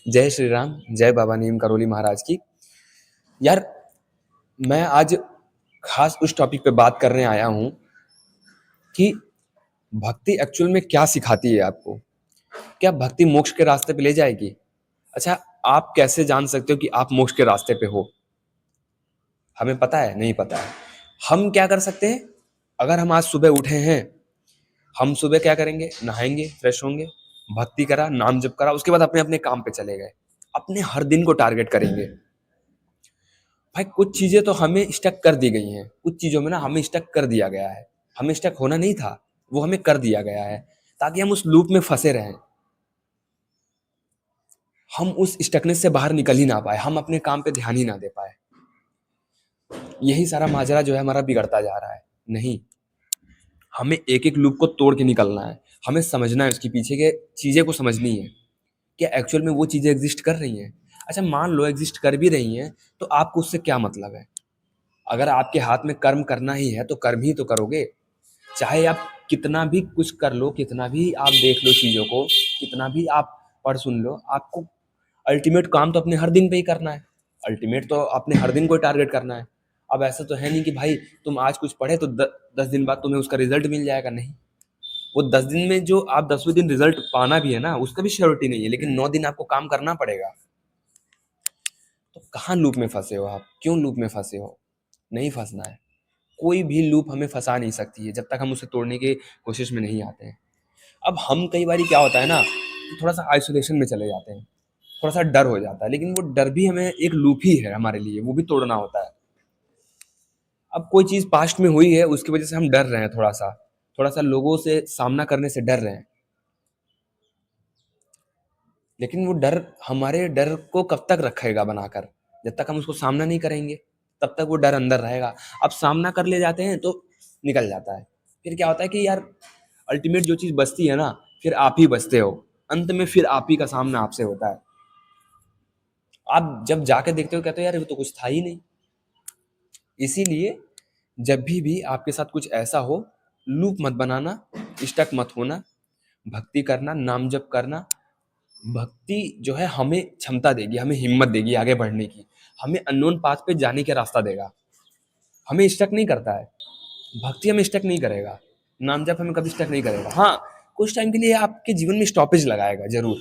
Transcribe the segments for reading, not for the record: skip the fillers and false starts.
जय श्री राम, जय बाबा नीम करोली महाराज की। यार, मैं आज खास उस टॉपिक पे बात करने आया हूँ कि भक्ति एक्चुअल में क्या सिखाती है आपको? क्या भक्ति मोक्ष के रास्ते पे ले जाएगी? अच्छा, आप कैसे जान सकते हो कि आप मोक्ष के रास्ते पे हो? हमें पता है? नहीं पता है। हम क्या कर सकते हैं? अगर हम आज सुबह उठे हैं, हम सुबह क्या करेंगे? नहाएंगे, फ्रेश होंगे, भक्ति करा, नाम जप करा, उसके बाद अपने अपने काम पे चले गए। अपने हर दिन को टारगेट करेंगे। भाई, कुछ चीजें तो हमें स्टक कर दी गई हैं, कुछ चीजों में ना हमें स्टक कर दिया गया है। हमें स्टक होना नहीं था, वो हमें कर दिया गया है ताकि हम उस लूप में फंसे रहें। हम उस स्टकनेस से बाहर निकल ही ना पाए, हम अपने काम पे ध्यान ही ना दे पाए। यही सारा माजरा जो है हमारा बिगड़ता जा रहा है। नहीं, हमें एक एक लूप को तोड़ के निकलना है। हमें समझना है, उसके पीछे के चीजें को समझनी है, क्या एक्चुअल में वो चीजें एग्जिस्ट कर रही हैं। अच्छा, मान लो एग्जिस्ट कर भी रही हैं, तो आपको उससे क्या मतलब है? अगर आपके हाथ में कर्म करना ही है तो कर्म ही तो करोगे। चाहे आप कितना भी कुछ कर लो, कितना भी आप देख लो चीज़ों को, कितना भी आप पढ़ सुन लो, आपको अल्टीमेट काम तो अपने हर दिन पे ही करना है। अल्टीमेट तो अपने हर दिन को टारगेट करना है। अब ऐसा तो है नहीं कि भाई तुम आज कुछ पढ़े तो 10 दिन बाद तुम्हें उसका रिजल्ट मिल जाएगा। नहीं, वो 10 दिन में जो आप 10वें दिन रिजल्ट पाना भी है ना, उसका भी श्योरिटी नहीं है, लेकिन 9 दिन आपको काम करना पड़ेगा। तो कहाँ लूप में फंसे हो आप? क्यों लूप में फंसे हो? नहीं फंसना है। कोई भी लूप हमें फंसा नहीं सकती है जब तक हम उसे तोड़ने की कोशिश में नहीं आते हैं। अब हम कई बारी क्या होता है ना कि थोड़ा सा आइसोलेशन में चले जाते हैं, थोड़ा सा डर हो जाता है, लेकिन वो डर भी हमें एक लूप ही है हमारे लिए, वो भी तोड़ना होता है। अब कोई चीज़ पास्ट में हुई है, उसकी वजह से हम डर रहे हैं, थोड़ा सा लोगों से सामना करने से डर रहे हैं, लेकिन वो डर हमारे डर को कब तक रखेगा बनाकर? जब तक हम उसको सामना नहीं करेंगे तब तक वो डर अंदर रहेगा। अब सामना कर ले जाते हैं तो निकल जाता है। फिर क्या होता है कि यार, अल्टीमेट जो चीज़ बचती है ना, फिर आप ही बचते हो। अंत में फिर आप ही का सामना आपसे होता है। आप जब जाके देखते हो, कहते हो यार ये तो कुछ था ही नहीं। इसीलिए जब भी आपके साथ कुछ ऐसा हो, लूप मत बनाना, स्टक मत होना, भक्ति करना, नाम जप करना। भक्ति जो है हमें क्षमता देगी, हमें हिम्मत देगी आगे बढ़ने की, हमें अननोन पाथ पे जाने का रास्ता देगा। हमें स्टक नहीं करता है, भक्ति हमें स्टक नहीं करेगा, नाम जप हमें कभी स्टक नहीं करेगा। हाँ, कुछ टाइम के लिए आपके जीवन में स्टॉपेज लगाएगा जरूर,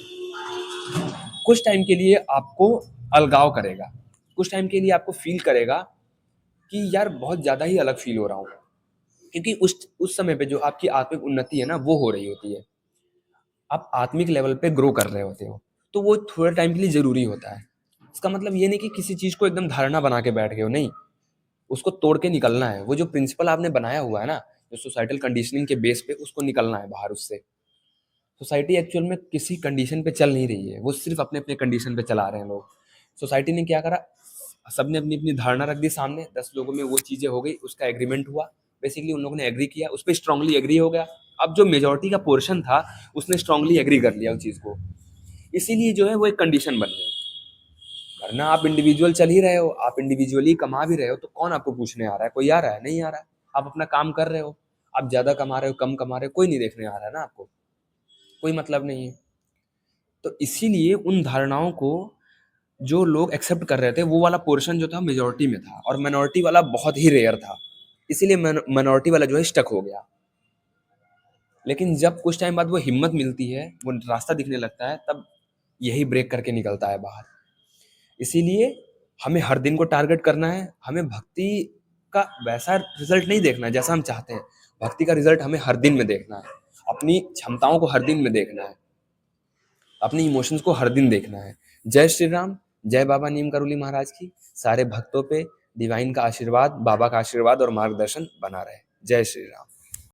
कुछ टाइम के लिए आपको अलगाव करेगा, कुछ टाइम के लिए आपको फील करेगा कि यार बहुत ज़्यादा ही अलग फील हो रहा हूँ, क्योंकि उस समय पे जो आपकी आत्मिक उन्नति है ना, वो हो रही होती है। आप आत्मिक लेवल पे ग्रो कर रहे होते हो, तो वो थोड़े टाइम के लिए ज़रूरी होता है। इसका मतलब ये नहीं कि किसी चीज़ को एकदम धारणा बना के बैठ गए हो, नहीं, उसको तोड़ के निकलना है। वो जो प्रिंसिपल आपने बनाया हुआ है ना, जो सोसाइटल कंडीशनिंग के बेस पे, उसको निकलना है बाहर उससे। सोसाइटी एक्चुअल में किसी कंडीशन पे चल नहीं रही है, वो सिर्फ अपने अपने कंडीशन पे चला रहे हैं लोग। सोसाइटी ने क्या करा, सबने अपनी अपनी धारणा रख दी सामने, 10 लोगों में वो चीज़ें हो गई, उसका एग्रीमेंट हुआ, बेसिकली उन लोगों ने एग्री किया, उस पर स्ट्रांगली एग्री हो गया। अब जो मेजोरिटी का पोर्शन था, उसने स्ट्रांगली एग्री कर लिया उस चीज़ को, इसीलिए जो है वो एक कंडीशन बन गई। वरना आप इंडिविजुअल चल ही रहे हो, आप इंडिविजुअली कमा भी रहे हो, तो कौन आपको पूछने आ रहा है? कोई आ रहा है? नहीं आ रहा है। आप अपना काम कर रहे हो, आप ज़्यादा कमा रहे हो, कम कमा रहे हो, कोई नहीं देखने आ रहा है ना आपको, कोई मतलब नहीं है। तो इसीलिए उन धारणाओं को जो लोग एक्सेप्ट कर रहे थे, वो वाला पोर्शन जो था मेजोरिटी में था, और माइनॉरिटी वाला बहुत ही रेयर था। इसीलिए माइनॉरिटी वाला जो है स्टक हो गया। लेकिन जब कुछ टाइम बाद वो हिम्मत मिलती है, वो रास्ता दिखने लगता है, तब यही ब्रेक करके निकलता है बाहर। इसीलिए हमें हर दिन को टारगेट करना है, हमें भक्ति का वैसा रिजल्ट नहीं देखना है जैसा हम चाहते हैं। भक्ति का रिजल्ट हमें हर दिन में देखना है, अपनी क्षमताओं को हर दिन में देखना है, अपनी इमोशंस को हर दिन देखना है। जय श्री राम, जय बाबा नीम करोली महाराज की। सारे भक्तों पे डिवाइन का आशीर्वाद, बाबा का आशीर्वाद और मार्गदर्शन बना रहे। जय श्री राम।